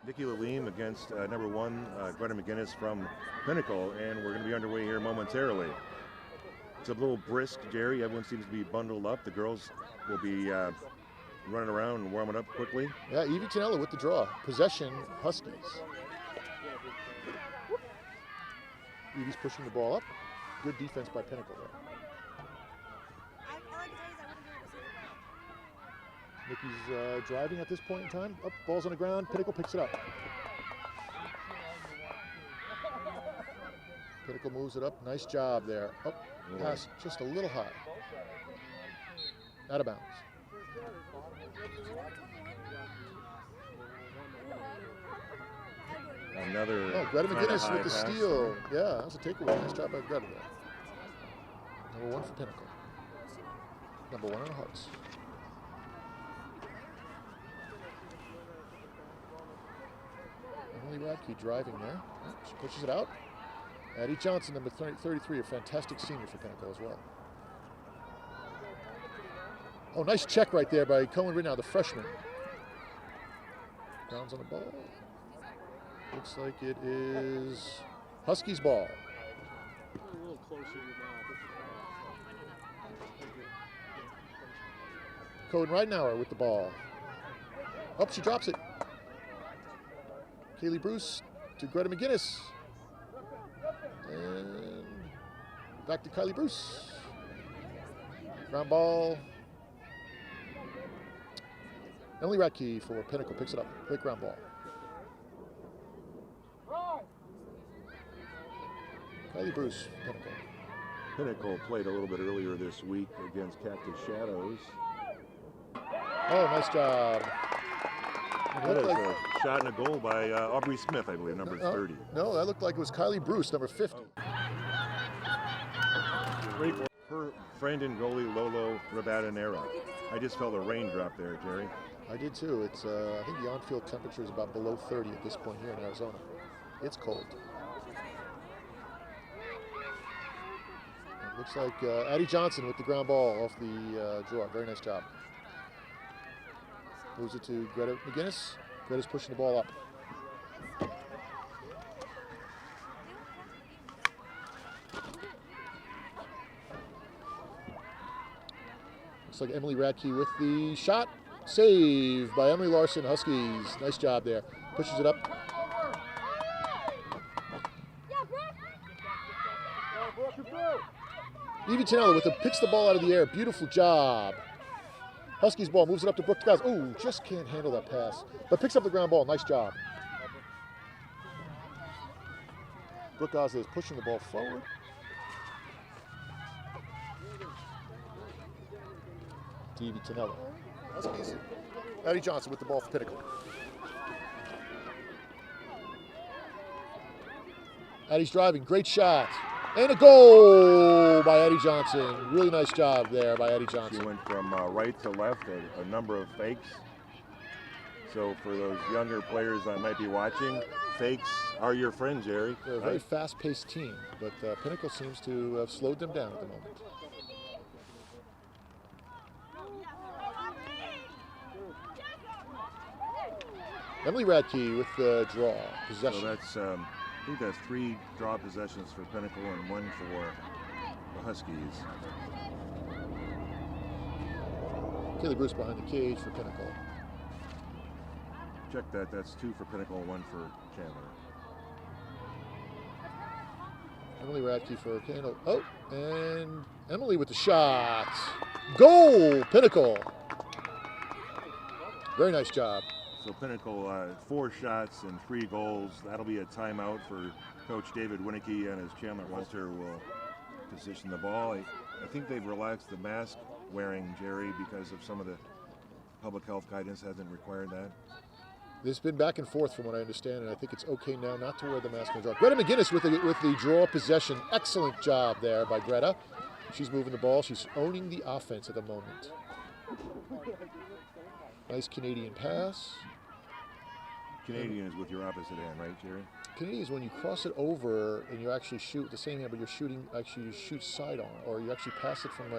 Nikki Laline against number 1, Greta McGinnis from Pinnacle, and we're going to be underway here momentarily. It's a little brisk, Jerry. Everyone seems to be bundled up. The girls will be running around and warming up quickly. Yeah, Evie Tonella with the draw. Possession, Huskies. Evie's pushing the ball up. Good defense by Pinnacle there. Nikki's driving at this point in time. Up, ball's on the ground. Pinnacle picks it up. Pinnacle moves it up. Nice job there. Up, pass just a little high. Out of bounds. Another. Oh, Greta McGinnis with the pass. steal. Yeah, that was a takeaway. Nice job by Greta there. Number 1 for Pinnacle. Number 1 on the Hearts. Emily Radke driving there. She pushes it out. Addie Johnson, number 33, a fantastic senior for Pinnacle as well. Oh, nice check right there by Cohen Ridnow, the freshman. Grounds on the ball. Looks like it is Huskies ball. A little closer to Cohen Ridnow with the ball. Oh, she drops it. Kaylee Bruce to Greta McGinnis. And back to Kylie Bruce. Ground ball. Emily Radke for Pinnacle picks it up. Great ground ball. Kylie Bruce, Pinnacle. Pinnacle played a little bit earlier this week against Cactus Shadows. Oh, nice job. That is a shot and a goal by Aubrey Smith, I believe, number 30. No, that looked like it was Kylie Bruce, number 50. Her friend and goalie Lolo Rabadanera. I just felt a raindrop there, Jerry. I did too. It's I think the on-field temperature is about below 30 at this point here in Arizona. It's cold. It looks like Addie Johnson with the ground ball off the draw. Very nice job. Moves it to Greta McGinnis. Greta's pushing the ball up. Looks like Emily Radke with the shot. Save by Emily Larson, Huskies. Nice job there. Pushes it up. Evie Tonella with picks the ball out of the air. Beautiful job. Huskies ball moves it up to Brooke Gaz. Oh, just can't handle that pass. But picks up the ground ball. Nice job. Brooke Gaz is pushing the ball forward. To Evie Tonella. Huskies. Addie Johnson with the ball for Pinnacle. Addie's driving. Great shot. And a goal by Addie Johnson. Really nice job there by Addie Johnson. She went from right to left, a number of fakes. So for those younger players that might be watching, fakes are your friend, Jerry. They're a very fast-paced team, but Pinnacle seems to have slowed them down at the moment. Emily Radke with the draw, possession. So that's, I think that's 3 draw possessions for Pinnacle and 1 for the Huskies. Kaylee Bruce behind the cage for Pinnacle. Check that, that's 2 for Pinnacle and 1 for Chandler. Emily Radke for Candle. Oh, and Emily with the shot. Goal, Pinnacle. Very nice job. So Pinnacle, 4 shots and 3 goals. That'll be a timeout for Coach David Winicky, and as Chandler Webster will position the ball. I think they've relaxed the mask wearing, Jerry, because of some of the public health guidance hasn't required that. There's been back and forth from what I understand, and I think it's okay now not to wear the mask on the draw. Greta McGinnis with the draw possession. Excellent job there by Greta. She's moving the ball. She's owning the offense at the moment. Nice Canadian pass. Canadian is with your opposite hand, right, Jerry? Canadian is when you cross it over and you actually shoot with the same hand, but you're shooting, actually you shoot side on, or you actually pass it from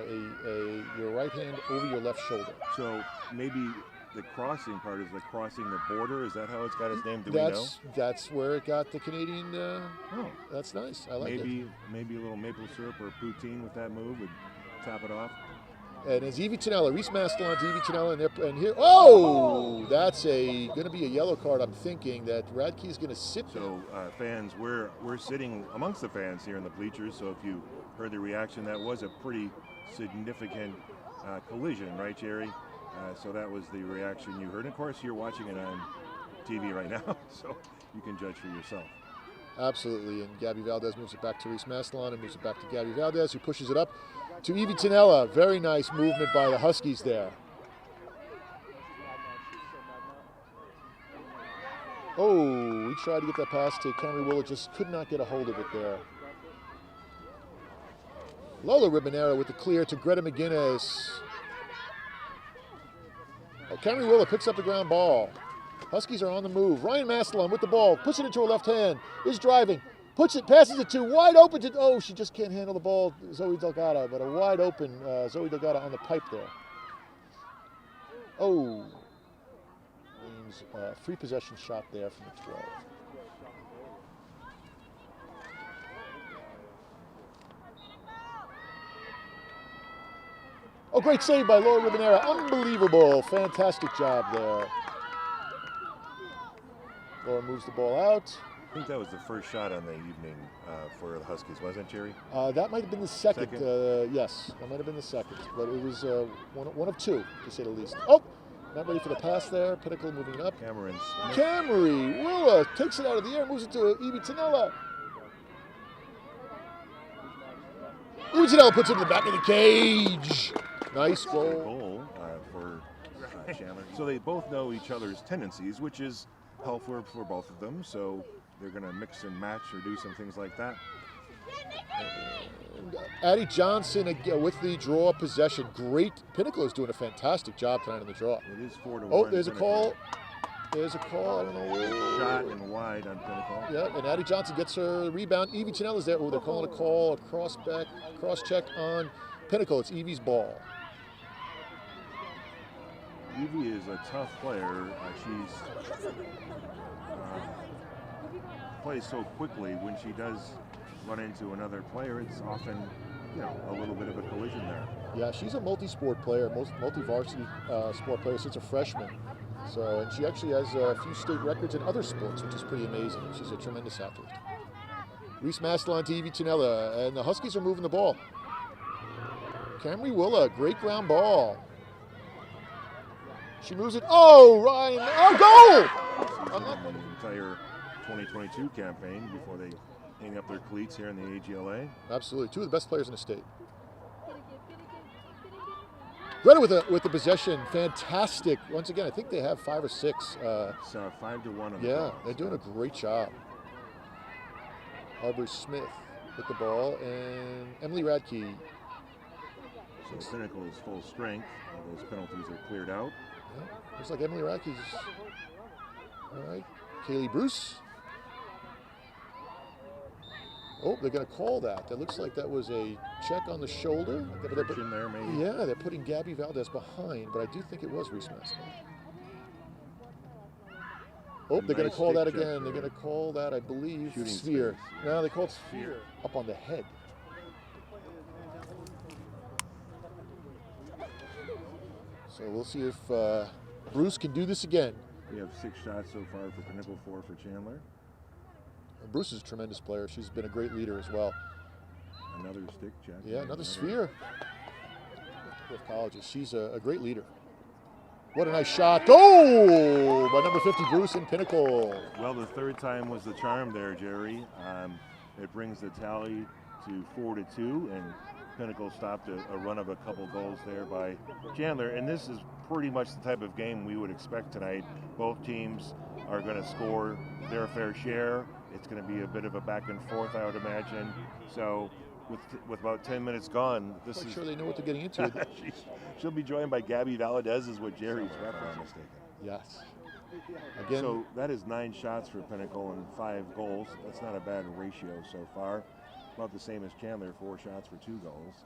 your right hand over your left shoulder. So maybe the crossing part is the crossing the border. Is that how it's got its name? Do we know? That's where it got the Canadian. Oh, that's nice. I like it. Maybe a little maple syrup or poutine with that move would top it off. And it's Evie Tonella, Reese Mastelon to Evie Tonella, and here, oh, that's going to be a yellow card. I'm thinking that Radke's going to sit. So fans, we're sitting amongst the fans here in the bleachers. So if you heard the reaction, that was a pretty significant collision, right, Jerry? So that was the reaction you heard. And of course, you're watching it on TV right now, so you can judge for yourself. Absolutely, and Gabby Valdez moves it back to Reese Mastelon and moves it back to Gabby Valdez, who pushes it up to Evie Tonella. Very nice movement by the Huskies there. Oh, we tried to get that pass to Camry Willett, just could not get a hold of it there. Lola Ribbonera with the clear to Greta McGinnis. Oh, Camry Willett picks up the ground ball. Huskies are on the move. Ryan Mastelon with the ball, puts it into her left hand, is driving, puts it, passes it to wide open to, oh, she just can't handle the ball, Zoe Delgado, but a wide open Zoe Delgado on the pipe there. Oh, Williams, free possession shot there from the 12. Oh, great save by Laura Ribbonera. Unbelievable. Fantastic job there. Laura moves the ball out. I think that was the first shot on the evening for the Huskies, wasn't it, Jerry? That might have been the second. Yes, that might have been the second. But it was one of two, to say the least. Oh, not ready for the pass there. Pinnacle moving it up. Cameron Smith. Camry Willa takes it out of the air, moves it to Evie Tonella. Evie Tonella puts it in the back of the cage. Nice goal. For Chandler. So they both know each other's tendencies, which is helpful for both of them. So they're going to mix and match or do some things like that. And Addie Johnson with the draw possession. Great. Pinnacle is doing a fantastic job tonight in the draw. It is 4-1. Oh, there's Pinnacle. a call. There's a call. I don't know. Shot and wide on Pinnacle. Yeah, and Addie Johnson gets her rebound. Evie Tonella's there. Oh, they're calling a call, a cross check on Pinnacle. It's Evie's ball. Evie is a tough player. She's plays so quickly. When she does run into another player, it's often, a little bit of a collision there. Yeah, she's a multi-sport player, multi-varsity sport player since a freshman. So, and she actually has a few state records in other sports, which is pretty amazing. She's a tremendous athlete. Reese Mastelon to Evie Tonella, and the Huskies are moving the ball. Camry Willa, great ground ball. She moves it. Oh, Ryan! Oh, goal! The entire 2022 campaign before they hang up their cleats here in the AGLA. Absolutely, two of the best players in the state. Greta with the possession, fantastic. Once again, I think they have 5 or 6. It's 5-1 on the yeah, ball. they're doing a great job. Arbor Smith with the ball, and Emily Radke. So Pinnacle is full strength. All those penalties are cleared out. Yeah, looks like Emily Radke's. All right, Kaylee Bruce. Oh, they're going to call that. That looks like that was a check on the shoulder. Friction there, maybe. Yeah, they're putting Gabby Valdez behind, but I do think it was Reese Mastelon. Oh, they're going to call that again. They're going to call that, I believe, Shooting sphere. space. No, they called sphere up on the head. So we'll see if Bruce can do this again. We have 6 shots so far for Pinnacle, 4 for Chandler. Bruce is a tremendous player. She's been a great leader as well. Another stick check. Yeah, another sphere. With colleges, she's a great leader. What a nice shot. Oh, by number 50, Bruce in Pinnacle. Well, the third time was the charm there, Jerry. It brings the tally to 4-2, and Pinnacle stopped a run of a couple goals there by Chandler. And this is pretty much the type of game we would expect tonight. Both teams are going to score their fair share. It's going to be a bit of a back and forth, I would imagine. So with about 10 minutes gone, this I'm is sure they know what they're getting into. She'll be joined by Gabby Valdez, is what Jerry's ref, if I'm mistaken. Yes. Again, So that is 9 shots for Pinnacle and 5 goals. That's not a bad ratio so far. About the same as Chandler, 4 shots for 2 goals.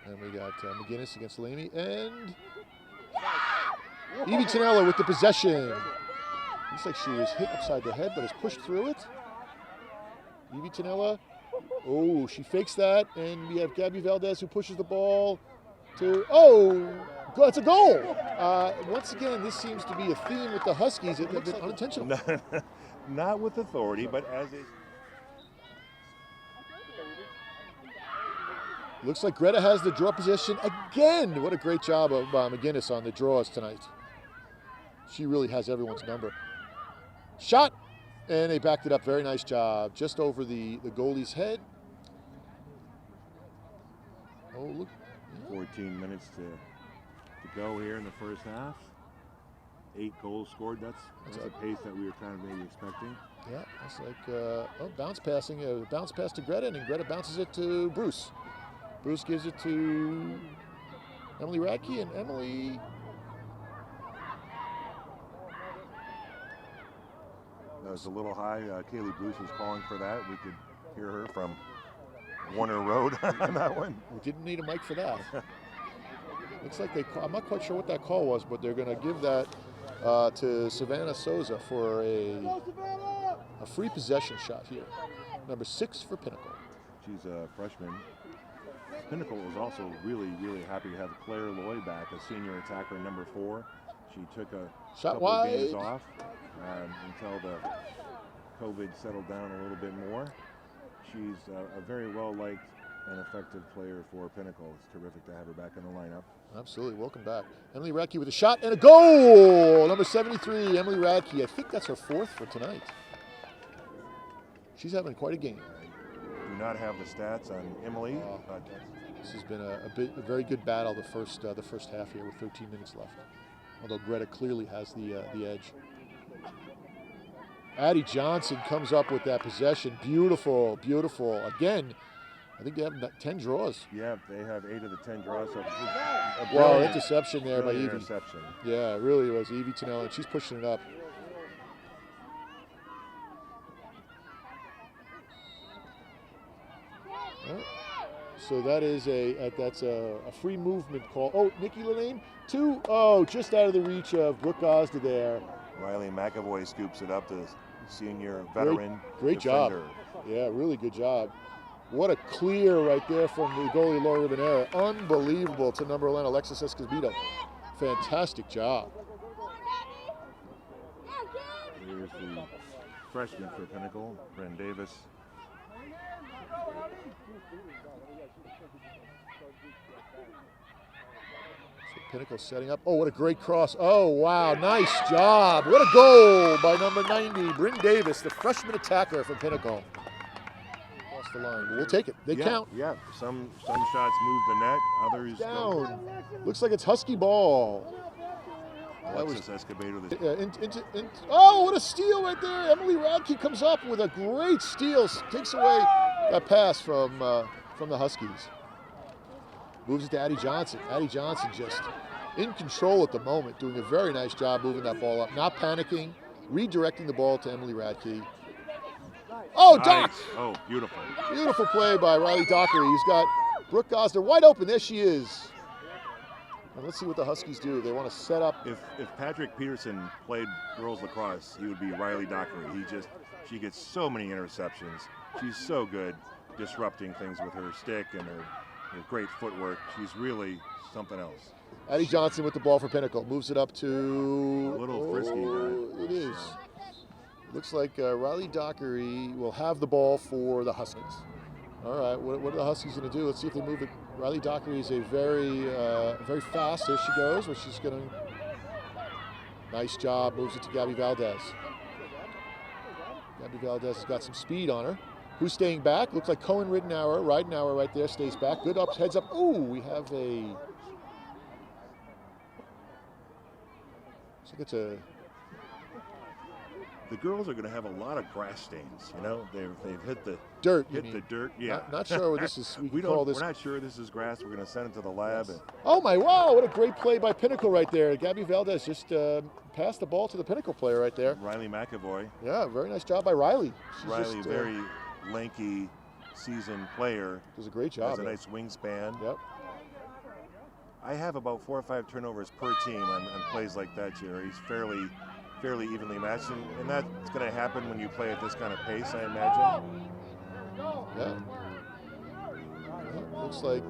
and we got McGinnis against Lamy, and Evie Tonella with the possession. Looks like she was hit upside the head, but has pushed through it. Evie Tonella. Oh, she fakes that, and we have Gabby Valdez who pushes the ball to, that's a goal. Once again, this seems to be a theme with the Huskies. It looks unintentional. Not with authority, but as a... Looks like Greta has the draw position again. What a great job of McGinnis on the draws tonight. She really has everyone's number. Shot, and they backed it up. Very nice job. Just over the goalie's head. Oh, look. 14 minutes to go here in the first half. 8 goals scored. That's a pace that we were kind of maybe expecting. Yeah, it's like bounce passing. Bounce pass to Greta, and then Greta bounces it to Bruce. Bruce gives it to Emily Radke, and Emily. That was a little high. Kaylee Bruce was calling for that. We could hear her from Warner Road on that one. We didn't need a mic for that. Looks like I'm not quite sure what that call was, but they're going to give that to Savannah Souza for a free possession shot here. Number 6 for Pinnacle. She's a freshman. Pinnacle was also really, really happy to have Claire Loy back, a senior attacker, number 4. She took a couple of games off until the COVID settled down a little bit more. She's a very well-liked and effective player for Pinnacle. It's terrific to have her back in the lineup. Absolutely. Welcome back. Emily Radke with a shot and a goal! Number 73, Emily Radke. I think that's her 4th for tonight. She's having quite a game. I do not have the stats on Emily. But this has been a very good battle the first half here with 13 minutes left. Although Greta clearly has the edge. Addie Johnson comes up with that possession. Beautiful, beautiful. Again, I think they have 10 draws. Yeah, they have 8 of the 10 draws. So wow, interception there by Evie. Interception. Yeah, it really was. Evie Tonella, and she's pushing it up. Right. So that is that's a free movement call. Oh, Nikki Lanane, 2. Oh, just out of the reach of Brooke Gosda there. Riley McAvoy scoops it up to senior veteran. Great job. Yeah, really good job. What a clear right there from the goalie Laura Ribanera. Unbelievable to number 11, Alexis Escobedo. Fantastic job. Here's the freshman for Pinnacle, Bren Davis. So Pinnacle setting up. Oh, what a great cross. Oh, wow, nice job. What a goal by number 90, Bryn Davis, the freshman attacker from Pinnacle. Across the line. We'll take it. They count. Yeah, some shots move the net, others down. Looks like it's Husky ball. Alexis Escobedo. Oh, what a steal right there. Emily Radke comes up with a great steal. Takes away that pass from the Huskies. Moves it to Addie Johnson. Addie Johnson just in control at the moment, doing a very nice job moving that ball up, not panicking, redirecting the ball to Emily Radke. Oh, nice. Doc! Oh, beautiful. Beautiful play by Riley Dockery. He's got Brooke Gosda wide open. There she is. And let's see what the Huskies do. They want to set up. If Patrick Peterson played girls lacrosse, he would be Riley Dockery. She gets so many interceptions. She's so good disrupting things with her stick and her great footwork. She's really something else. Addie Johnson with the ball for Pinnacle. Moves it up to... A little frisky. It is. Looks like Riley Dockery will have the ball for the Huskies. All right, what are the Huskies going to do? Let's see if they move it. Riley Dockery is a very fast. Here she goes. Where she's going to... Nice job. Moves it to Gabby Valdez. Gabby Valdez has got some speed on her. Who's staying back? Looks like Cohen Ridenour right there, stays back. Good up, heads up. Ooh, we have a... Looks like it's a... The girls are going to have a lot of grass stains. You know, they've hit the dirt. Hit the dirt. Yeah. Not sure what this is. We're not sure this is grass. We're going to send it to the lab. Yes. Oh my! Wow! What a great play by Pinnacle right there. Gabby Valdez just passed the ball to the Pinnacle player right there. Riley McAvoy. Yeah, very nice job by Riley. Riley, very lanky, seasoned player. Does a great job. Has a nice wingspan. Yep. I have about 4 or 5 turnovers per team on plays like that, Jerry. He's fairly evenly matched, and that's going to happen when you play at this kind of pace, I imagine. Yeah. Well, looks like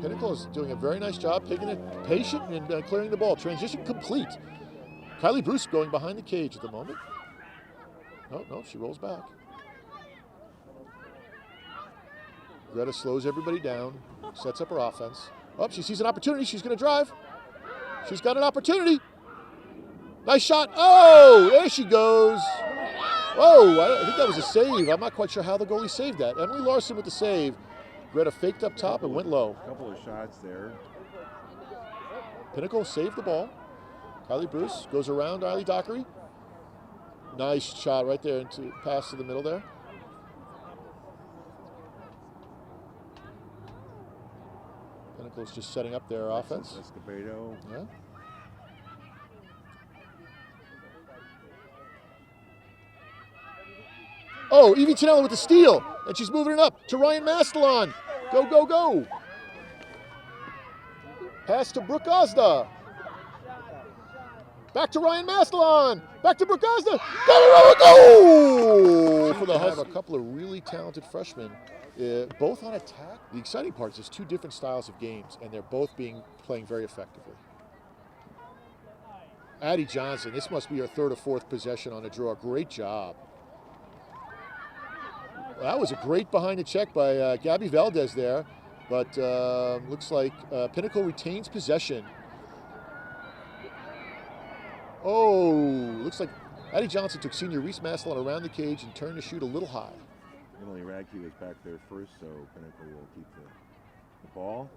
Pinnacle is doing a very nice job, taking it patient and clearing the ball. Transition complete. Kylie Bruce going behind the cage at the moment. No, she rolls back. Greta slows everybody down, sets up her offense. Oh, she sees an opportunity. She's going to drive. She's got an opportunity. Nice shot. Oh, there she goes. Oh, I think that was a save. I'm not quite sure how the goalie saved that. Emily Larson with the save. Greta faked up top and went low. A couple of shots there. Pinnacle saved the ball. Kylie Bruce goes around Riley Dockery. Nice shot right there into pass to the middle there. Pinnacle's just setting up their offense. Escobedo. Yeah. Oh, Evie Tonella with the steal, and she's moving it up to Ryan Mastelon. Go, go, go. Pass to Brooke Osda. Back to Ryan Mastelon. Back to Brooke Osda. Go for the Huskies. Have a couple of really talented freshmen, both on attack. The exciting part is there's two different styles of games, and they're both playing very effectively. Addie Johnson, this must be her third or fourth possession on the draw. Great job. That was a great behind the check by Gabby Valdez there, but looks like Pinnacle retains possession. Oh, looks like Addie Johnson took senior Reese Maslin around the cage and turned the shoot a little high. Emily Radke was back there first, so Pinnacle will keep the ball.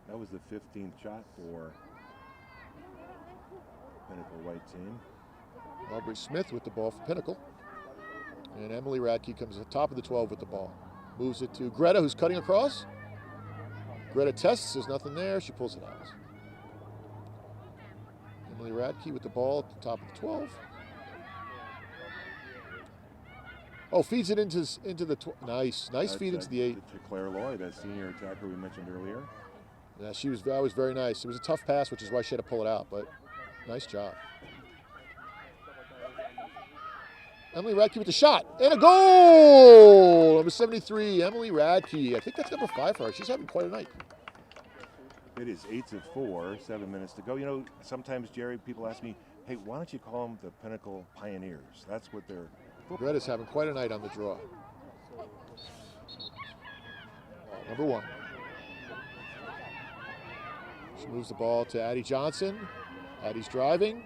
That was the 15th shot for Pinnacle white team. Aubrey Smith with the ball for Pinnacle. And Emily Radke comes at the top of the 12 with the ball. Moves it to Greta, who's cutting across. Greta tests, there's nothing there. She pulls it out. Emily Radke with the ball at the top of the 12. Oh, feeds it into the nice feed into the 8. To Claire Lloyd, that senior attacker we mentioned earlier. Yeah, that was very nice. It was a tough pass, which is why she had to pull it out, but nice job. Emily Radke with the shot, and a goal! Number 73, Emily Radke. I think that's number 5 for her. She's having quite a night. It is 8-4, 7 minutes to go. You know, sometimes, Jerry, people ask me, hey, why don't you call them the Pinnacle Pioneers? That's what they're... Greta's having quite a night on the draw. Number 1. She moves the ball to Addie Johnson. Addie's driving.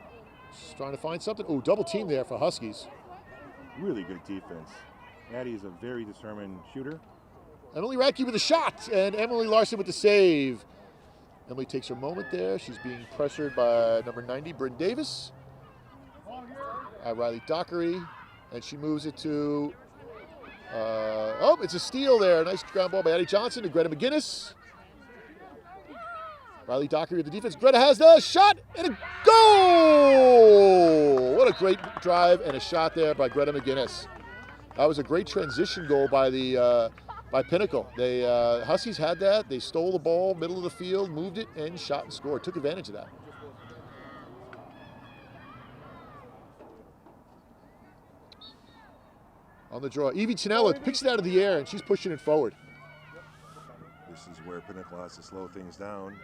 She's trying to find something. Oh, double team there for Huskies. Really good defense. Addie is a very determined shooter. Emily Radke with a shot, and Emily Larson with the save. Emily takes her moment there. She's being pressured by number 90, Bryn Davis. Riley Dockery, and she moves it to, it's a steal there. Nice ground ball by Addie Johnson to Greta McGinnis. Riley Dockery with the defense. Greta has the shot, and a goal! What a great drive and a shot there by Greta McGinnis. That was a great transition goal by Pinnacle. They Huskies had that. They stole the ball, middle of the field, moved it, and shot and scored. Took advantage of that. On the draw, Evie Tonella picks it out of the air, and she's pushing it forward. This is where Pinnacle has to slow things down.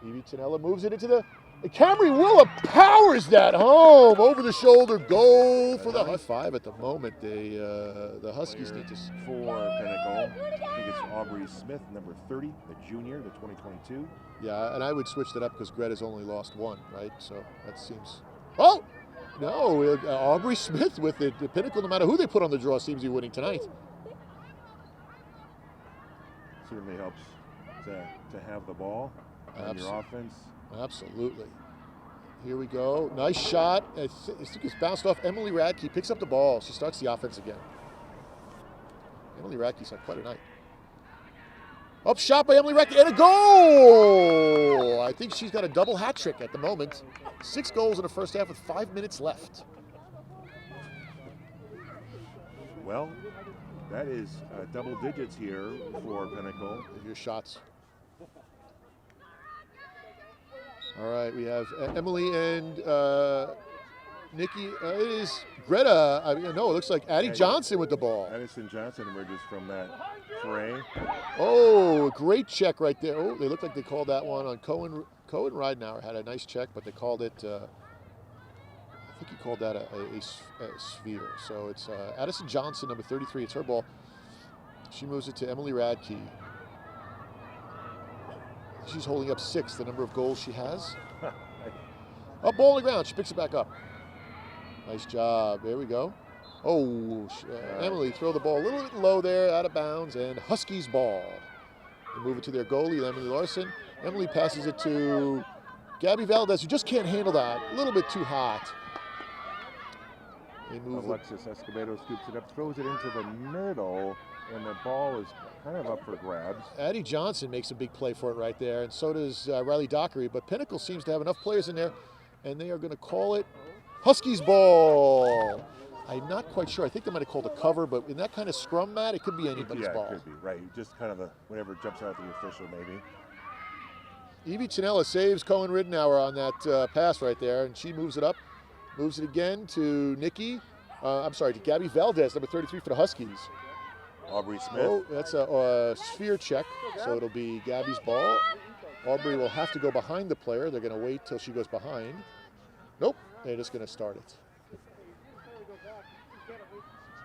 Evie Tonella moves it into the... And Camry Willa powers that home. Over the shoulder goal for the 5 at the moment. The Huskies need to... For Pinnacle, I think it's Aubrey Smith, number 30, the junior, the 2022. Yeah, and I would switch that up because Greta's only lost 1, right? So that seems... Oh! No, Aubrey Smith with it. The Pinnacle, no matter who they put on the draw, seems to be winning tonight. Certainly helps to have the ball on your offense. Absolutely. Here we go. Nice shot. I think it's bounced off Emily Radke. Picks up the ball. She starts the offense again. Emily Radke's had quite a night. Up shot by Emily Radke, and a goal! I think she's got a double hat trick at the moment. 6 goals in the first half with 5 minutes left. Well, That is double digits here for Pinnacle. Your shots. All right, we have Emily and Nikki. It is Greta. No, it looks like Addie Johnson with the ball. Addison Johnson emerges from that fray. Oh, great check right there. Oh, they look like they called that one on Cohen. Cohen Ridenauer had a nice check, but they called it, I think he called that a sphere. So it's Addison Johnson, number 33. It's her ball. She moves it to Emily Radke. She's holding up 6, the number of goals she has. Up, ball on the ground. She picks it back up. Nice job. There we go. Oh, Emily throw the ball a little bit low there, out of bounds, and Huskies ball. They move it to their goalie, Emily Larson. Emily passes it to Gabby Valdez, who just can't handle that. A little bit too hot. They move Alexis Escobedo scoops it up, throws it into the middle, and the ball is kind of up for grabs. Addie Johnson makes a big play for it right there, and so does Riley Dockery, but Pinnacle seems to have enough players in there, and they are going to call it Huskies ball. I'm not quite sure. I think they might have called a cover, but in that kind of scrum mat, it could be anybody's ball. Yeah, it could be, right. Just kind of whatever jumps out at the official, maybe. Evie Chanella saves Cohen Ridenauer on that pass right there, and she moves it up. Moves it again to Nikki. To Gabby Valdez, number 33 for the Huskies. Aubrey Smith. Oh, that's a sphere check, so it'll be Gabby's ball. Aubrey will have to go behind the player. They're going to wait till she goes behind. Nope, they're just going to start it.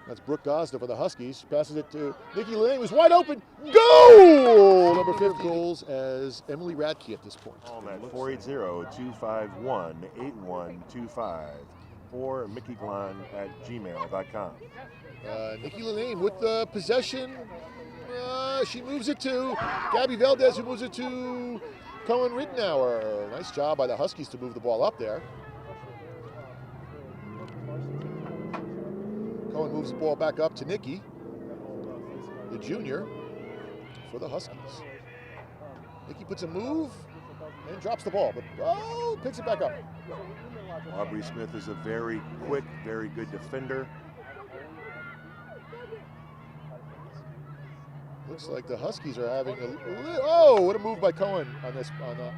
That's Brooke Gosda for the Huskies. Passes it to Nikki Lane, who's wide open. Goal! Number 50 goals as Emily Radke at this point. Call at 480-251-8125 or mickeyglon@gmail.com. Nikki Lane with the possession. She moves it to Gabby Valdez, who moves it to Cohen Ridenauer. Nice job by the Huskies to move the ball up there. Cohen moves the ball back up to Nikki, the junior, for the Huskies. Nikki puts a move and drops the ball, but picks it back up. Aubrey Smith is a very quick, very good defender. Looks like the Huskies are having what a move by Cohen on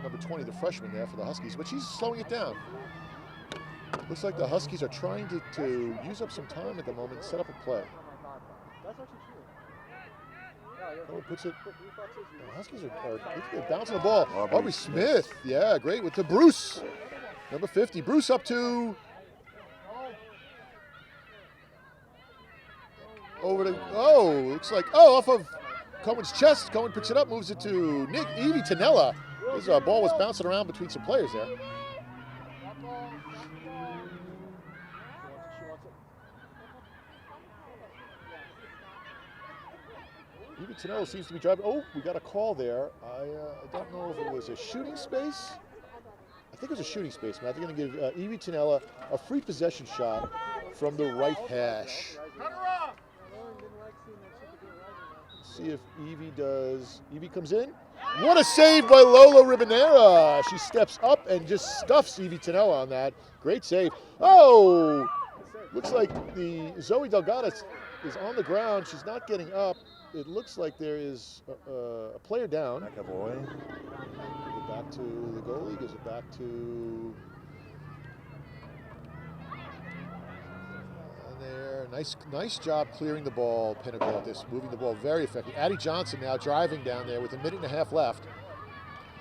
number 20, the freshman there for the Huskies, but she's slowing it down. Looks like the Huskies are trying to use up some time at the moment and set up a play. Cohen puts it. The Huskies are bouncing the ball. Aubrey Smith, yeah, great with the Bruce, number 50. Bruce up to looks like off of Cohen's chest. Cohen picks it up, moves it to Evie Tanella. This ball was bouncing around between some players there. Evie Tanella seems to be driving. Oh, we got a call there. I don't know if it was a shooting space. I think it was a shooting space, Matt. They're going to give Evie Tanella a free possession shot from the right hash. See if Evie does. Evie comes in. What a save by Lola Ribanera. She steps up and just stuffs Evie Tanella on that. Great save. Oh, looks like the Zoe Delgado is on the ground. She's not getting up. It looks like there is a player down. McAvoy. Gives it back to the goalie. Gives it back to there. Nice job clearing the ball, Pinnacle, at this, moving the ball very effective. Addie Johnson now driving down there with a minute and a half left.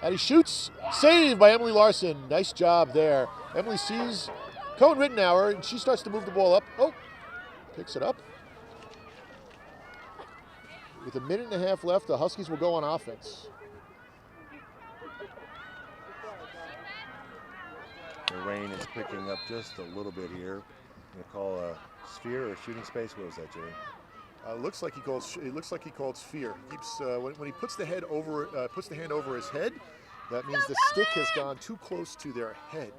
Addie shoots, saved by Emily Larson. Nice job there. Emily sees Cohen Ridenauer, and she starts to move the ball up. Oh, picks it up. With a minute and a half left, the Huskies will go on offense. The rain is picking up just a little bit here. We'll call a sphere or shooting space. What was that, Jerry? Looks like he called sphere. He keeps when he puts the hand over his head. That means the stick has gone too close to their head.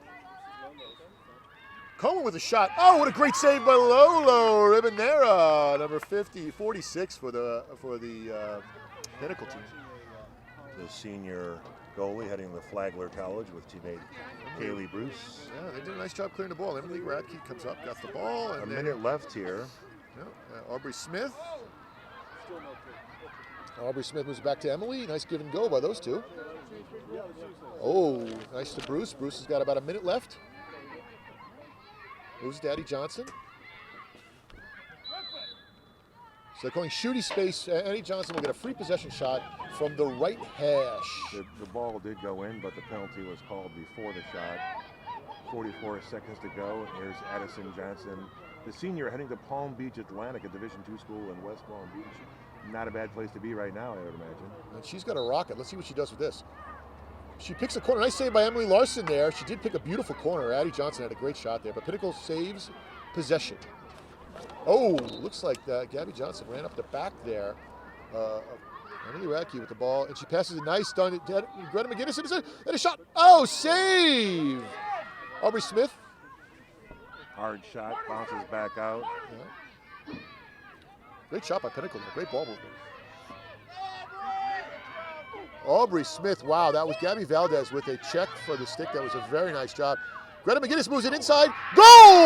Cohen with a shot. Oh, what a great save by Lolo Ribanera, number 46 for the Pinnacle team. The senior goalie heading to Flagler College with teammate Kaylee Bruce. Yeah, they did a nice job clearing the ball. Emily Radke comes up, got the ball. And a minute left here. Yeah, Aubrey Smith Aubrey Smith moves it back to Emily. Nice give and go by those two. Oh, nice to Bruce. Bruce has got about a minute left. Moves to Addie Johnson. So they're calling shooty space. Addie Johnson will get a free possession shot from the right hash. The ball did go in, but the penalty was called before the shot. 44 seconds to go. Here's Addison Johnson, the senior, heading to Palm Beach Atlantic, a Division II school in West Palm Beach. Not a bad place to be right now, I would imagine. And she's got a rocket. Let's see what she does with this. She picks a corner. Nice save by Emily Larson there. She did pick a beautiful corner. Addie Johnson had a great shot there, but Pinnacle saves possession. Oh, looks like Gabby Johnson ran up the back there. Emily Radke with the ball, and she passes a nice done. Greta McGinnis and a shot. Oh, save! Aubrey Smith. Hard shot, bounces back out. Yeah. Great shot by Pinnacle there. Great ball movement. Aubrey Smith, wow, that was Gabby Valdez with a check for the stick. That was a very nice job. Greta McGinnis moves it inside. Goal!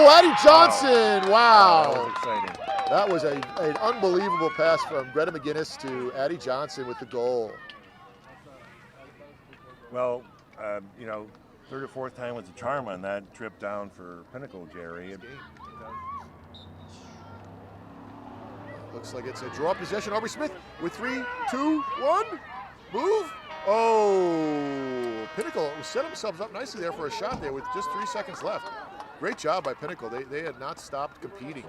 Addie Johnson! Wow. That was exciting. That was an unbelievable pass from Greta McGinnis to Addie Johnson with the goal. Well, you know, third or fourth time was a charm on that trip down for Pinnacle, Jerry. Looks like it's a draw possession. Aubrey Smith with 3, 2, 1. Move. Oh, Pinnacle set themselves up nicely there for a shot there with just 3 seconds left. Great job by Pinnacle. They had not stopped competing.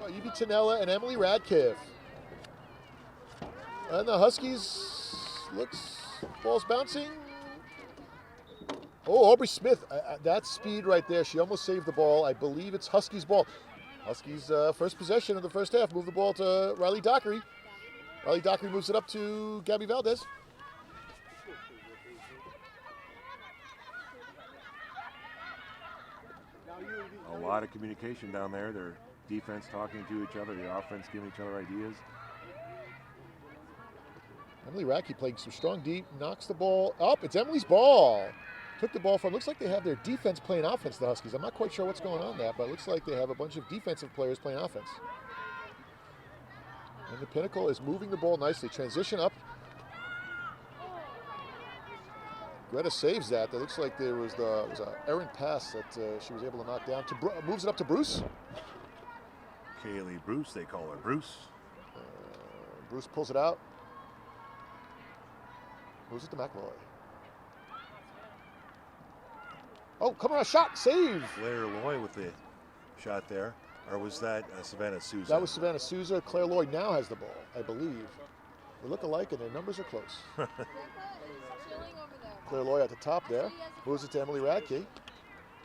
Evie Tinella and Emily Radcliffe. And the Huskies, ball's bouncing. Oh, Aubrey Smith, that speed right there. She almost saved the ball. I believe it's Huskies' ball. Huskies' first possession of the first half. Move the ball to Riley Dockery. Riley Dockery moves it up to Gabby Valdez. A lot of communication down there. Their defense talking to each other, the offense giving each other ideas. Emily Radke playing some strong deep, knocks the ball up. It's Emily's ball. Took the ball from, looks like they have their defense playing offense, the Huskies. I'm not quite sure what's going on there, but it looks like they have a bunch of defensive players playing offense. And the Pinnacle is moving the ball nicely. Transition up. Greta saves that. That looks like there was an errant pass that she was able to knock down. Moves it up to Bruce. Kaylee Bruce, they call her Bruce. Bruce pulls it out. Moves it to McElroy. Oh, coming on, shot, save. Blair Loy with the shot there. Or was that Savannah Souza? That was Savannah Souza. Claire Lloyd now has the ball, I believe. They look alike and their numbers are close. Claire Lloyd at the top there. Moves it to Emily Radke.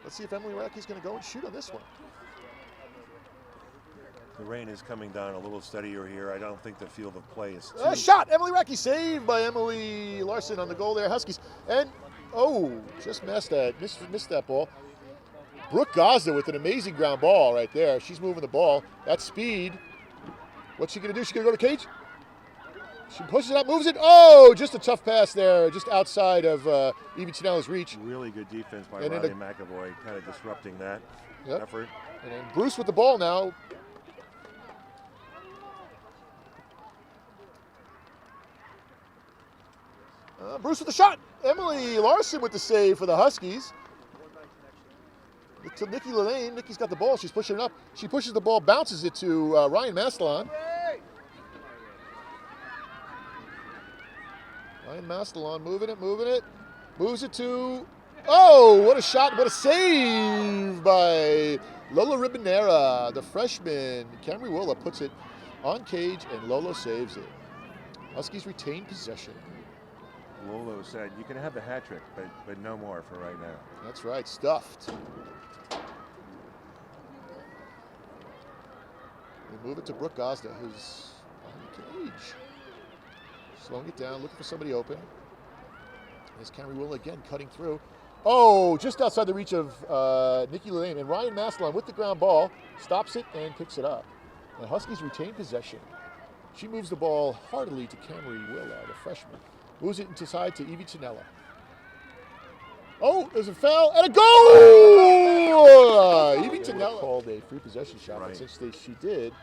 Let's see if Emily Radke's going to go and shoot on this one. The rain is coming down a little steadier here. I don't think the field of play is shot! Emily Radke saved by Emily Larson on the goal there, Huskies. And, just missed that ball. Brooke Gosda with an amazing ground ball right there. She's moving the ball. That's speed. What's she going to do? She's going to go to Cage. She pushes it up, moves it. Oh, just a tough pass there, just outside of Evie Tinella's reach. Really good defense by Riley McAvoy, kind of disrupting that effort. And then Bruce with the ball now. Bruce with the shot. Emily Larson with the save for the Huskies. To Nikki Lillane. Nikki's got the ball. She's pushing it up. She pushes the ball, bounces it to Ryan Mastelon. Ryan Mastelon moving it. Moves it to, what a shot, what a save by Lola Ribanera, the freshman. Camry Willa puts it on Cage and Lolo saves it. Huskies retain possession. Lolo said, you can have the hat trick, but no more for right now. That's right, stuffed. They move it to Brooke Gosda, who's on Cage. Slowing it down, looking for somebody open. There's Camry Willa again cutting through. Oh, just outside the reach of Nikki Lillane. And Ryan Mastelon with the ground ball stops it and picks it up. The Huskies retain possession. She moves the ball heartily to Camry Willa, the freshman. Moves it inside to Evie Tinella. Oh, there's a foul and a goal! Evie Tinella called a free possession shot, but since she did,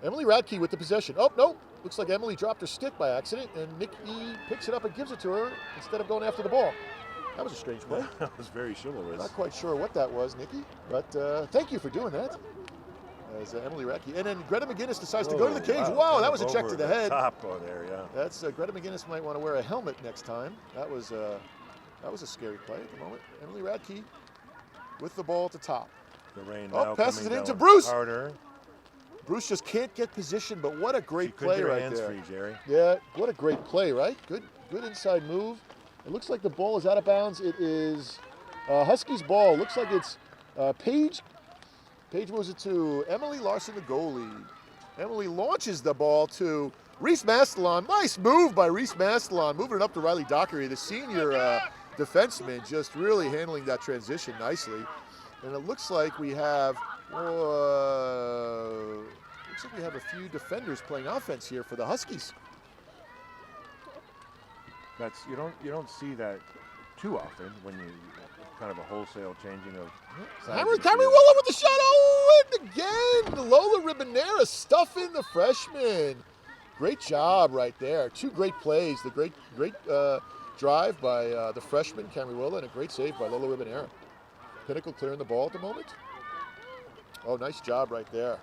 Emily Radke with the possession. Oh, no. Looks like Emily dropped her stick by accident, and Nikki picks it up and gives it to her instead of going after the ball. That was a strange play. That was very chivalrous. Not quite sure what that was, Nikki, but thank you for doing that. As Emily Radke. And then Greta McGinnis decides to go to the cage. Wow, that was a check to the head. Top there, yeah. That's Greta McGinnis might want to wear a helmet next time. That was a scary play at the moment. Emily Radke with the ball at the top. The rain now passes it coming into down Bruce. Harder. Bruce just can't get position, but what a great play right there. Free, Jerry. Yeah, what a great play, right? Good inside move. It looks like the ball is out of bounds. It is Huskies ball. Looks like it's Paige. Paige moves it to Emily Larson, the goalie. Emily launches the ball to Reese Mastelon. Nice move by Reese Mastelon, moving it up to Riley Dockery, the senior defenseman, just really handling that transition nicely. And it looks like we have a few defenders playing offense here for the Huskies. That's you don't see that too often when you kind of a wholesale changing of. Cameron Willow with the shot. Oh, and again, Lola Ribanera stuffing the freshman. Great job right there. Two great plays. The great drive by the freshman, Cameron Willow, and a great save by Lola Ribanera. Pinnacle clearing the ball at the moment. Oh, nice job right there.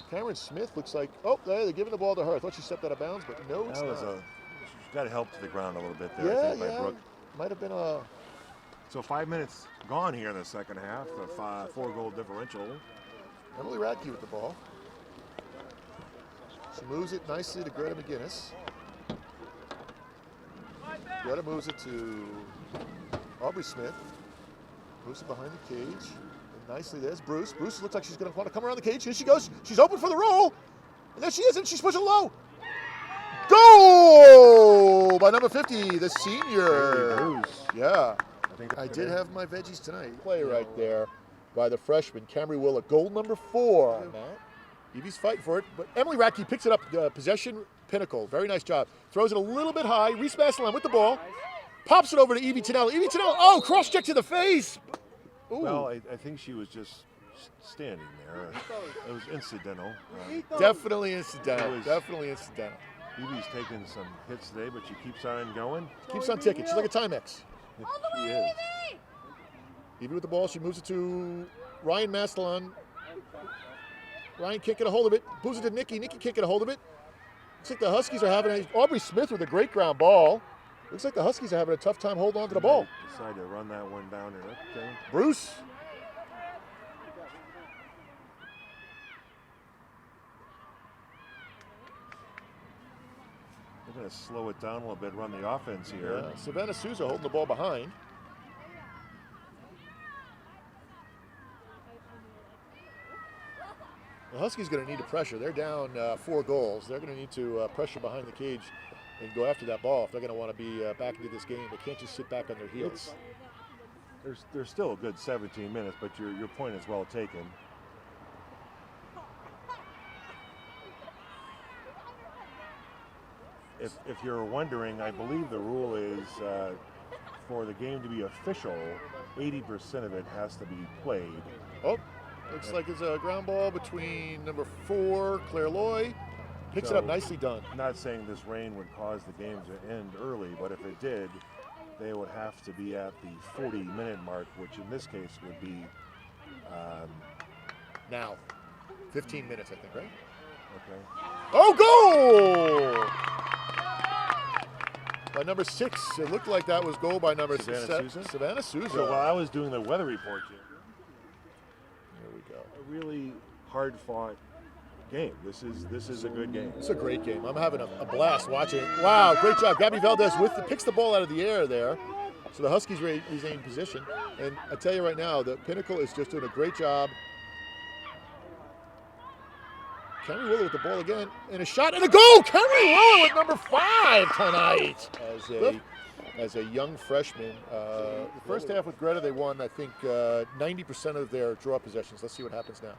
Cameron Smith looks like, they're giving the ball to her. I thought she stepped out of bounds, but no, it's not. She got help to the ground a little bit there, I think, by Brooke. Might have been a... So 5 minutes gone here in the second half, the 4-goal differential. Emily Radke with the ball. She moves it nicely to Greta McGinnis. Greta moves it to Aubrey Smith. Moves it behind the cage. And nicely, there's Bruce. Bruce looks like she's going to want to come around the cage. Here she goes. She's open for the roll. And there she is, and she's pushing low. Goal by number 50, the senior. Bruce. Yeah. I did have my veggies tonight. Play right there by the freshman, Camry Willa. Goal number 4. Evie's fighting for it, but Emily Radke picks it up. Possession, Pinnacle. Very nice job. Throws it a little bit high. Reese Mastelon with the ball. Pops it over to Evie Tonello. Evie Tonello, cross check to the face. Ooh. Well, I think she was just standing there. It was incidental. Definitely incidental. Definitely incidental. Evie's taking some hits today, but she keeps on going. Keeps on ticking. She's like a Timex. She is. Evie with the ball. She moves it to Ryan Mastelon. Ryan can't get a hold of it. Moves it to Nikki. Nikki can't get a hold of it. Looks like the Huskies are having Aubrey Smith with a great ground ball. Looks like the Huskies are having a tough time holding on to the ball. Decide to run that one down here. Okay. Bruce. They're going to slow it down a little bit, run the offense here. Yeah. Savannah Souza holding the ball behind. The Huskies going to need to pressure. They're down 4 goals. They're going to need to pressure behind the cage and go after that ball if they're going to want to be back into this game. They can't just sit back on their heels. There's still a good 17 minutes, but your point is well taken. If you're wondering, I believe the rule is for the game to be official, 80% of it has to be played. Oh, looks like it's a ground ball between number 4, Claire Loy. Picks it up, nicely done. Not saying this rain would cause the game to end early, but if it did, they would have to be at the 40-minute mark, which in this case would be... now. 15 minutes, I think, right? Okay. Oh, goal! By number 6. It looked like that was goal by number Savannah Souza? Savannah Souza. So while I was doing the weather report here we go. A really hard-fought game. This is a good game. It's a great game. I'm having a blast watching it. Wow, great job. Gabby Valdez picks the ball out of the air there. So the Huskies regain position. And I tell you right now, the Pinnacle is just doing a great job. Cameron Willow with the ball again, and a shot and a goal! Cameron Willow with number 5 tonight as a young freshman. The first half with Greta, they won, I think, 90% of their draw possessions. Let's see what happens now.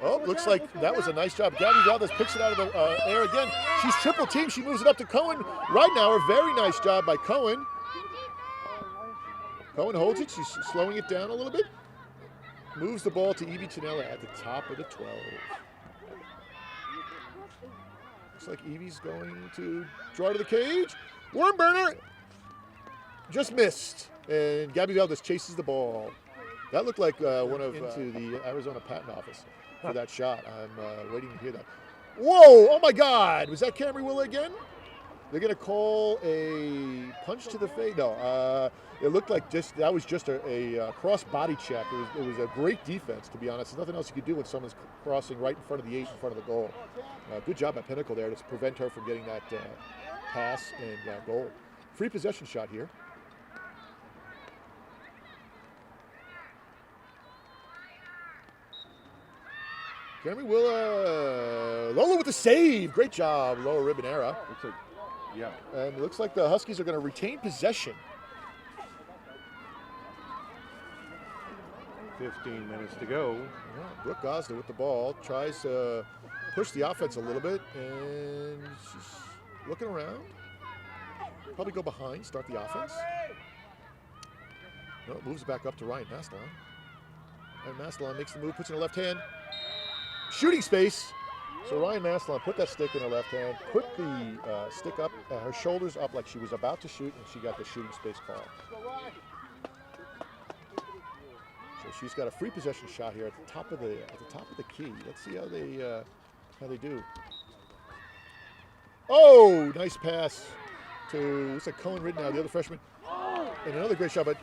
Oh, looks like that was a nice job. Gabby Valdez picks it out of the air again. She's triple teamed. She moves it up to Cohen. Right now, a very nice job by Cohen. Cohen holds it. She's slowing it down a little bit. Moves the ball to Evie Tinella at the top of the 12. Looks like Evie's going to draw to the cage. Worm burner. Just missed. And Gabby Valdez chases the ball. That looked like one of into the Arizona Patent Office for that shot. I'm waiting to hear that. Whoa! Oh my God! Was that Camry Willa again? They're going to call a punch to the face. No, it looked like that was just a cross body check. It was a great defense, to be honest. There's nothing else you could do when someone's crossing right in front of the 8, in front of the goal. Good job by Pinnacle there to prevent her from getting that pass and goal. Free possession shot here. Camry Willa, Lola with the save. Great job, Lola Ribbonera. Looks like, yeah. And it looks like the Huskies are going to retain possession. 15 minutes to go. Yeah, Brooke Gosler with the ball, tries to push the offense a little bit, and she's looking around. Probably go behind, start the offense. No, it moves back up to Ryan Mastelon. And Mastelon makes the move, puts it in her left hand. Shooting space. So Ryan Mastelon put that stick in her left hand, put the stick up, her shoulders up like she was about to shoot, and she got the shooting space call. So she's got a free possession shot here at the top of the key. Let's see how they do. Oh, nice pass to looks like Cohen Ridnow, the other freshman, and another great shot. But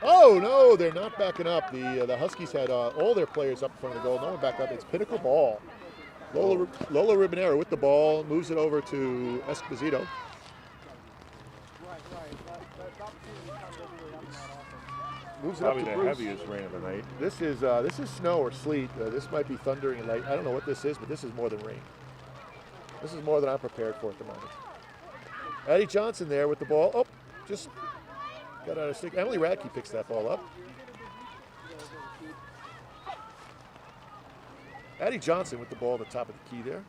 oh no, they're not backing up. The Huskies had all their players up in front of the goal. No one backed up. It's Pinnacle ball. Lola Ribbonera with the ball, moves it over to Esposito. Moves it up Probably to the Bruce. heaviest rain of the night. This is snow or sleet. This might be thundering and light. I don't know what this is, but this is more than rain. This is more than I'm prepared for at the moment. Addie Johnson there with the ball. Oh, just got out of stick. Emily Radke picks that ball up. Addie Johnson with the ball at the top of the key there.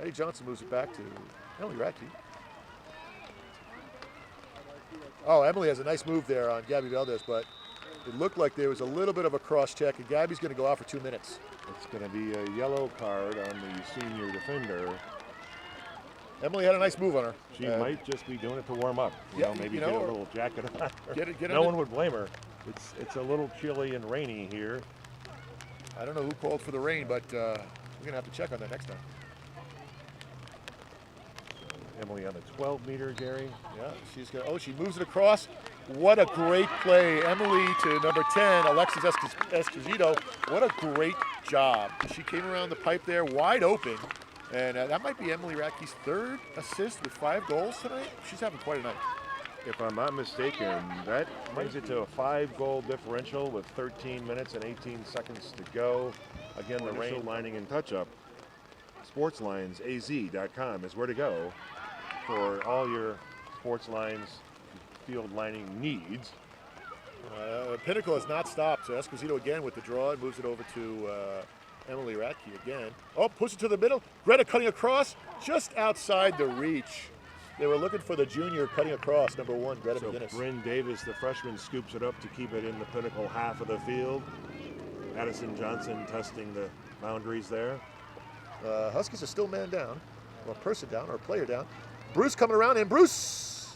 Addie Johnson moves it back to Emily Radke. Oh, Emily has a nice move there on Gabby Valdez, but it looked like there was a little bit of a cross check, and Gabby's going to go out for 2 minutes. It's going to be a yellow card on the senior defender. Emily had a nice move on her. She might just be doing it to warm up. Maybe get a little jacket on her. No one would blame her. It's a little chilly and rainy here. I don't know who called for the rain, but we're going to have to check on that next time. Emily on the 12-meter, Gary. Yeah, she's going to, she moves it across. What a great play. Emily to number 10, Alexis Esposito. What a great job. She came around the pipe there wide open. And that might be Emily Radke's 3rd assist with 5 goals tonight. She's having quite a night. If I'm not mistaken, that brings it to a 5-goal differential with 13 minutes and 18 seconds to go. Again, the rain lining and touch-up. SportsLinesAZ.com is where to go for all your sports lines field lining needs. Pinnacle has not stopped. So Esposito again with the draw and moves it over to Emily Radke again. Oh, push it to the middle. Greta cutting across just outside the reach. They were looking for the junior cutting across, number 1, Greta McGinnis. Bryn Davis, the freshman, scoops it up to keep it in the Pinnacle half of the field. Addison Johnson testing the boundaries there. Huskies are still man down, or a person down, or a player down. Bruce coming around, and Bruce,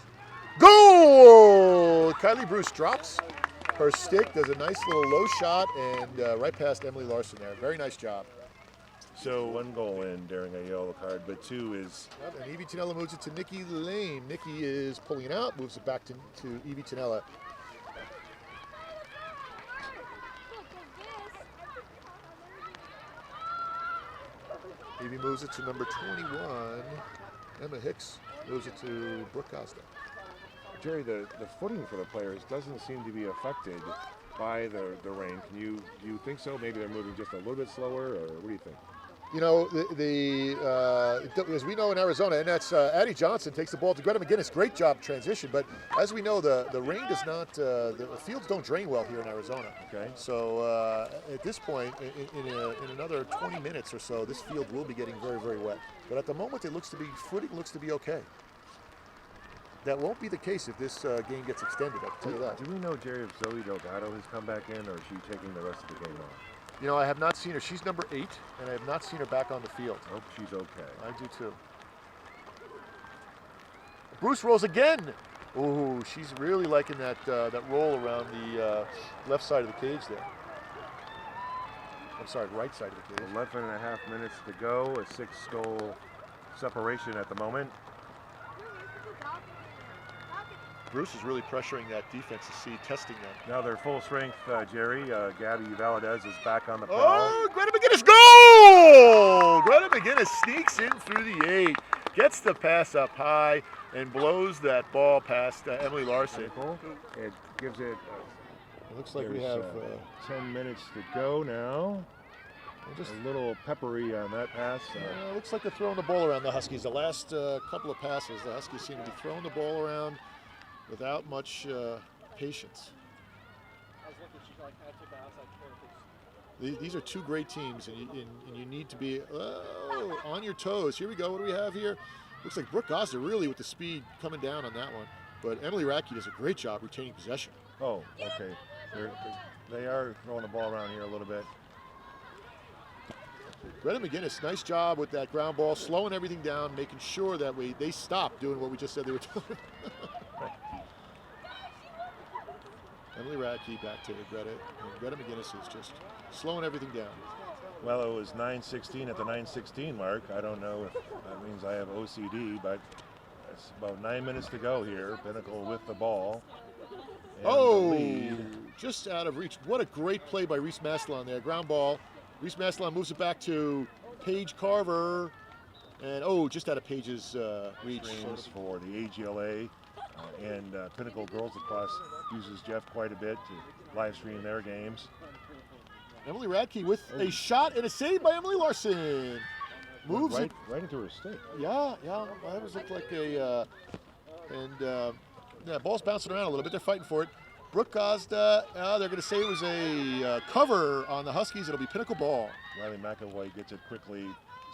goal! Kylie Bruce drops her stick, does a nice little low shot, and right past Emily Larson there. Very nice job. So 1 goal in during a yellow card, but 2 is... And Evie Tinella moves it to Nikki Lane. Nikki is pulling it out, moves it back to Evie Tinella. Evie moves it to number 21. Emma Hicks moves it to Brooke Costa. Jerry, the footing for the players doesn't seem to be affected by the rain. Do you think so? Maybe they're moving just a little bit slower, or what do you think? You know, as we know in Arizona, and that's Addie Johnson takes the ball to Greta McGinnis. Great job transition, but as we know, the rain does not, the fields don't drain well here in Arizona. Okay. So at this point, in another 20 minutes or so, this field will be getting very, very wet. But at the moment, footing looks to be okay. That won't be the case if this game gets extended, I can tell you that. Do we know, Jerry, if Zoe Delgado has come back in, or is she taking the rest of the game off? You know, I have not seen her. She's number 8, and I have not seen her back on the field. Hope she's okay. I do too. Bruce rolls again. Ooh, she's really liking that roll around the left side of the cage there. I'm sorry, right side of the cage. 11.5 minutes to go. A 6-goal separation at the moment. Bruce is really pressuring that defense to see, testing them. Now they're full strength, Jerry. Gabby Valadez is back on the prowl. Oh, Greta McGinnis, goal! Greta McGinnis sneaks in through the 8, gets the pass up high, and blows that ball past Emily Larson. It gives it. It looks like we have 10 minutes to go now. Just a little peppery on that pass. It looks like they're throwing the ball around, the Huskies. The last couple of passes, the Huskies seem to be throwing the ball around without much patience. These are two great teams, and you need to be on your toes. Here we go. What do we have here? Looks like Brooke Gosder really with the speed coming down on that one. But Emily Radke does a great job retaining possession. Oh, okay. They are throwing the ball around here a little bit. Greta McGinnis, nice job with that ground ball, slowing everything down, making sure that they stop doing what we just said they were doing. Emily Radke back to Greta, and Greta McGinnis is just slowing everything down. Well, it was 9:16 at the 9:16 mark. I don't know if that means I have OCD, but it's about 9 minutes to go here. Pinnacle with the ball. Oh, just out of reach. What a great play by Reese Maslon there. Ground ball. Reese Maslon moves it back to Paige Carver. And, just out of Paige's reach. Streams for the AGLA and Pinnacle Girls Lacrosse uses Jeff quite a bit to live stream their games. Emily Radke with a shot and a save by Emily Larson. Moves right into her stick. Yeah. That was looked like a, ball's bouncing around a little bit. They're fighting for it. Brooke Gosda, they're going to say it was a cover on the Huskies. It'll be Pinnacle ball. Riley McAvoy gets it quickly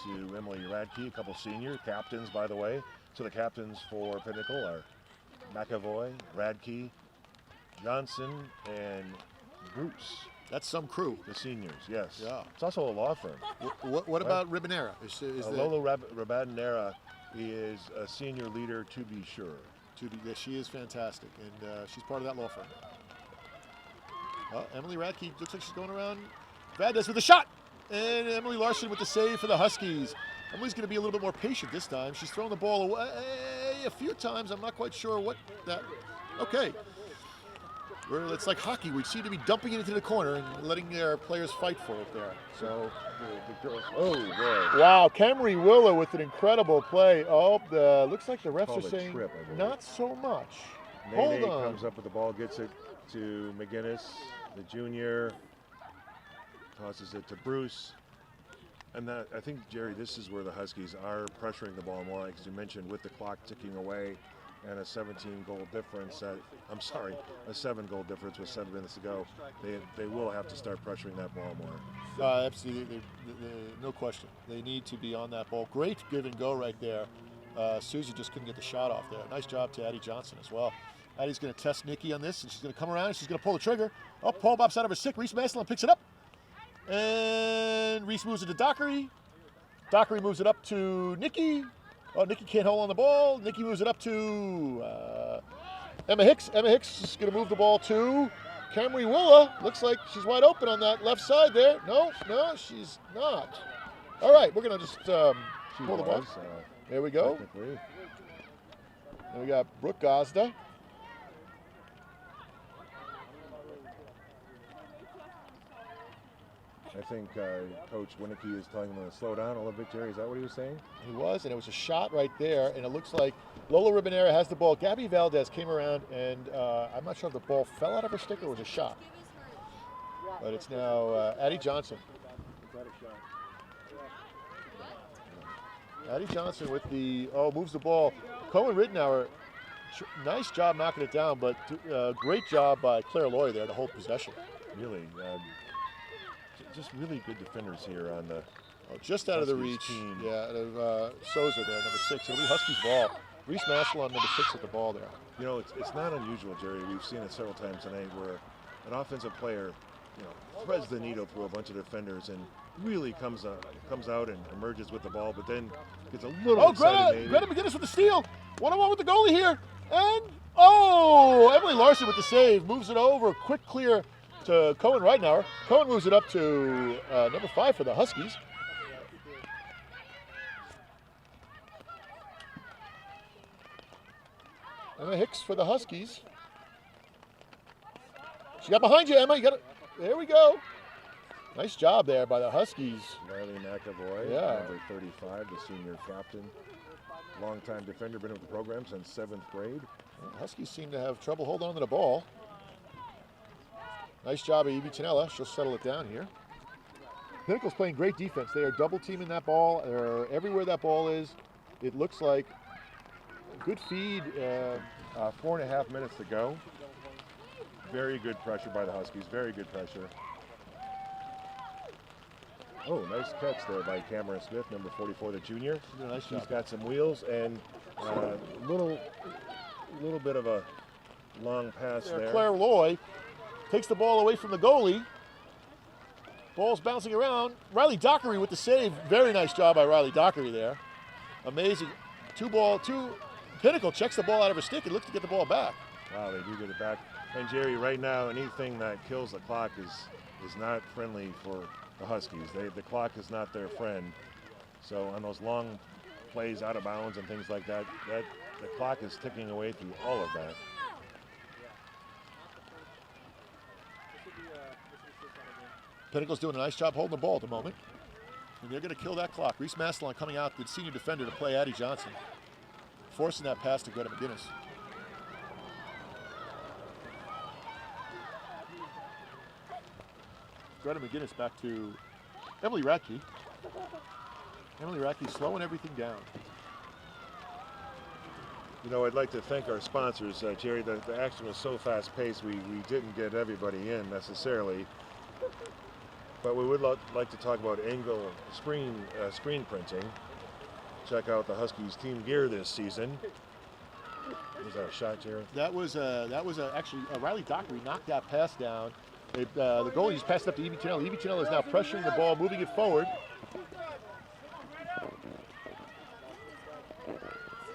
to Emily Radke, a couple senior captains, by the way. So the captains for Pinnacle are McAvoy, Radke, Johnson, and Bruce. That's some crew. The seniors, yes. Yeah. It's also a law firm. What about Ribanera? Lola Ribanera is a senior leader, to be sure. She is fantastic, and she's part of that law firm. Emily Radke looks like she's going around. Valdez with a shot, and Emily Larson with the save for the Huskies. Emily's going to be a little bit more patient this time. She's thrown the ball away a few times. I'm not quite sure what that. Okay. It's like hockey. We seem to be dumping it into the corner and letting their players fight for it there. So, the girls. Oh, boy. Wow, Camry Willow with an incredible play. Looks like the refs are saying trip, not so much. Nene Hold on. comes up with the ball, gets it to McGinnis, the junior, tosses it to Bruce. And I think, Jerry, this is where the Huskies are pressuring the ball more, like as you mentioned, with the clock ticking away and a 17-goal difference. A 7-goal difference with 7 minutes to go. They will have to start pressuring that ball more. Absolutely, no question. They need to be on that ball. Great give and go right there. Susie just couldn't get the shot off there. Nice job to Addie Johnson as well. Addie's going to test Nikki on this, and she's going to come around and she's going to pull the trigger. Paul bops out of her stick. Reese Maslon picks it up. And Reese moves it to Dockery. Dockery moves it up to Nikki. Nikki can't hold on the ball. Nikki moves it up to Emma Hicks. Emma Hicks is going to move the ball to Camry Willa. Looks like she's wide open on that left side there. No, she's not. All right, we're going to just pull the ball. There we go. And we got Brooke Gosda. I think Coach Winnicky is telling them to slow down a little bit, Jerry. Is that what he was saying? He was, and it was a shot right there, and it looks like Lola Ribanera has the ball. Gabby Valdez came around, and I'm not sure if the ball fell out of her stick or was a shot. But it's now Addie Johnson. Addie Johnson with the, moves the ball. Cohen Rittenauer, nice job knocking it down, but great job by Claire Loy there to hold possession. Really, just really good defenders here on the just out of the Huskies reach. team. Yeah, Souza there, number 6. It'll be Huskies ball. Reese Maslon, number 6 at the ball there. You know, it's not unusual, Jerry. We've seen it several times tonight where an offensive player, threads the needle through a bunch of defenders and really comes out and emerges with the ball, but then gets a little excited. Greta McGinnis with the steal. 1-on-1 with the goalie here. And, Emily Larson with the save. Moves it over. Quick clear to Cohen Rittenauer. Cohen moves it up to number 5 for the Huskies. Emma Hicks for the Huskies. She got behind you, Emma. There we go. Nice job there by the Huskies. Riley McAvoy, number 35, the senior captain. Longtime defender, been with the program since 7th grade. Well, the Huskies seem to have trouble holding on to the ball. Nice job of Evie Tinella. She'll settle it down here. Pinnacle's playing great defense. They are double teaming that ball. They're everywhere that ball is. It looks like a good feed. 4.5 minutes to go. Very good pressure by the Huskies. Very good pressure. Oh, nice catch there by Cameron Smith, number 44, the junior. She's got some wheels and a little bit of a long pass there. Claire Loy takes the ball away from the goalie. Ball's bouncing around. Riley Dockery with the save. Very nice job by Riley Dockery there. Amazing. Pinnacle checks the ball out of her stick and looks to get the ball back. Wow, they do get it back. And Jerry, right now, anything that kills the clock is not friendly for the Huskies. The clock is not their friend. So on those long plays out of bounds and things like that, the clock is ticking away through all of that. Pinnacle's doing a nice job holding the ball at the moment. And they're going to kill that clock. Reese Maslon coming out, the senior defender, to play Addie Johnson. Forcing that pass to Greta McGinnis. Greta McGinnis back to Emily Radke. Emily Radke slowing everything down. I'd like to thank our sponsors, Jerry. The action was so fast-paced, we didn't get everybody in necessarily. But we would like to talk about Engel screen printing. Check out the Huskies team gear this season. Was that a shot, Jerry? That was actually Riley Dockery knocked that pass down. The goalie just passed it up to Evie Tinella. Evie Tinella is now pressuring the ball, moving it forward.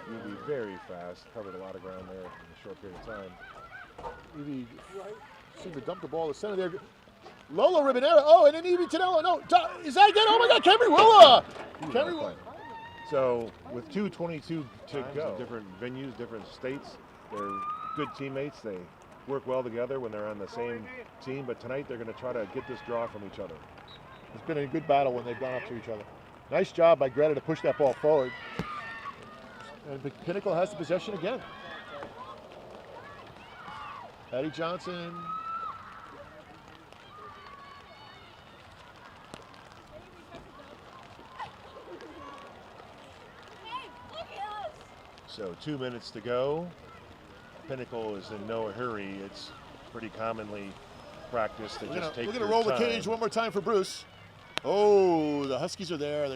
Evie very fast, covered a lot of ground there in a short period of time. Evie seemed to dump the ball to center there. Lola Ribbonera, and then Evie Tinella, is that again? Oh my God, Camry Willa! Camry Willa. So with 2:22 to go, different venues, different states, they're good teammates. They work well together when they're on the same team, but tonight they're going to try to get this draw from each other. It's been a good battle when they've gone up to each other. Nice job by Greta to push that ball forward. And Pinnacle has the possession again. Addie Johnson. So 2 minutes to go. Pinnacle is in no hurry. It's pretty commonly practiced to just take We're their going to roll time. the cage one more time for Bruce. Oh, the Huskies are there.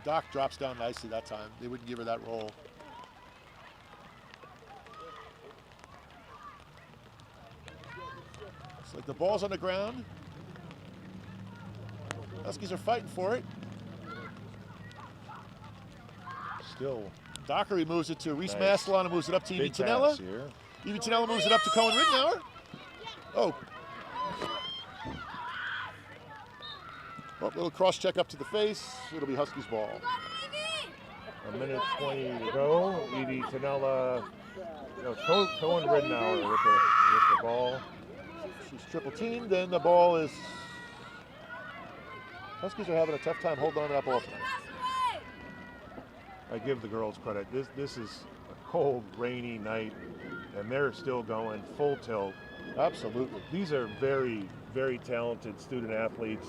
Doc drops down nicely that time. They wouldn't give her that roll. It's like the ball's on the ground. Huskies are fighting for it. Still Dockery moves it to Reese nice. Maslon and moves it up to Evie big Tinella. pass here. Evie Tinella moves it up to Cohen Rittenauer. Oh, little cross check up to the face. It'll be Huskies ball. A minute 20 to go. Evie Tinella, Cohen Rittenauer with the ball. She's triple teamed, then the ball is. Huskies are having a tough time holding on to that ball tonight. I give the girls credit. This is a cold, rainy night, and they're still going full tilt. Absolutely. These are very, very talented student athletes.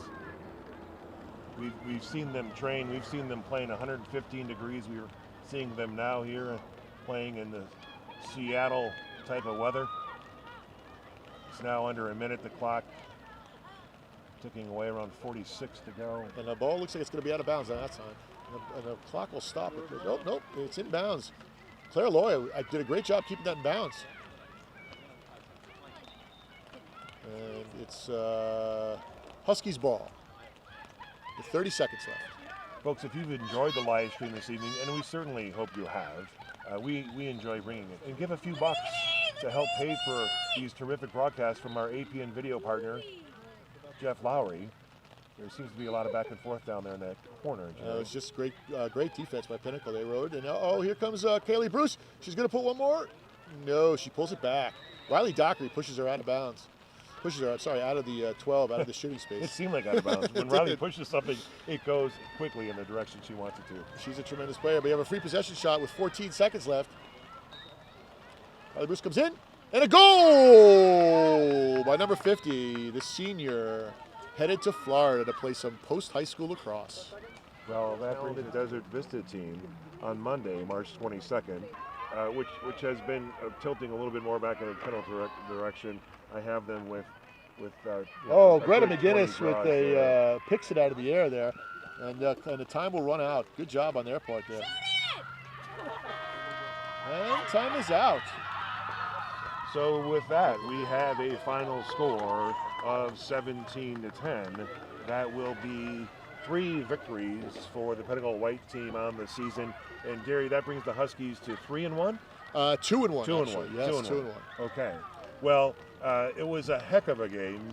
we've seen them train. We've seen them playing 115 degrees. We were seeing them now here playing in the Seattle type of weather. It's now under a minute. The clock ticking away, around 46 to go. And the ball looks like it's going to be out of bounds at that time. And the clock will stop it. Nope, it's in bounds. Claire Loy did a great job keeping that in bounds. And it's Huskies ball with 30 seconds left. Folks, if you've enjoyed the live stream this evening, and we certainly hope you have, we enjoy bringing it. And give a few bucks to help pay for these terrific broadcasts from our APN video partner, Jeff Lowry. There seems to be a lot of back and forth down there in that corner. It's just great defense by Pinnacle. They rode, and here comes Kaylee Bruce. She's going to put one more. No, she pulls it back. Riley Dockery pushes her out of bounds. Out of the 12, out of the shooting space. It seemed like out of bounds. When Riley pushes something, it goes quickly in the direction she wants it to. She's a tremendous player. But we have a free possession shot with 14 seconds left. Riley Bruce comes in, and a goal by number 50, the senior, headed to Florida to play some post-high school lacrosse. Well, that brings the Desert Vista team on Monday, March 22nd, which has been tilting a little bit more back in the Pendleton direction. I have them with Greta McGinnis with picks it out of the air there, and the time will run out. Good job on their part there. And time is out. So with that, we have a final score of 17-10. That will be 3 victories for the Pinnacle White team on the season. And Gary, that brings the Huskies to 3-1? 2-1. 2-1. Yes, 2-1. Okay. Well, it was a heck of a game.